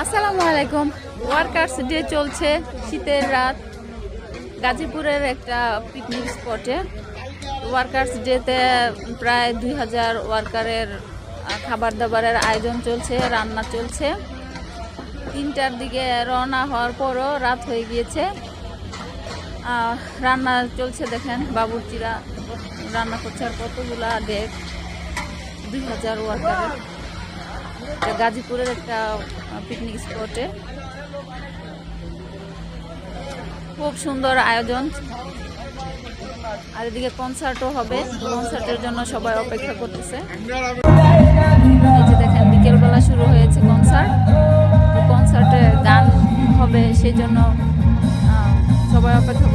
আসসালামু আলাইকুম। Workers day চলছে, শীতের রাত, গাজীপুরের একটা পিকনিক স্পটে। ওয়ার্কার্স ডেতে প্রায় 2000 ওয়ার্কারের খাবার দাবারের আয়োজন চলছে, রান্না চলছে। 3টার দিকে রওনা হওয়ার পরও রাত হয়ে গিয়েছে। রান্না চলছে, দেখেন বাবুর্চিরা রান্না করছে। আর কতগুলা ডেক, 2000 ওয়ার্কারের। গাজীপুরের একটা পিকনিক স্পটে খুব সুন্দর আয়োজন। আর এদিকে কনসার্টও হবে, কনসার্টের জন্য সবাই অপেক্ষা করতেছে। এই যে দেখেন বিকেলবেলা শুরু হয়েছে কনসার্ট। কনসার্টে গান হবে, সেই জন্য সবাই অপেক্ষা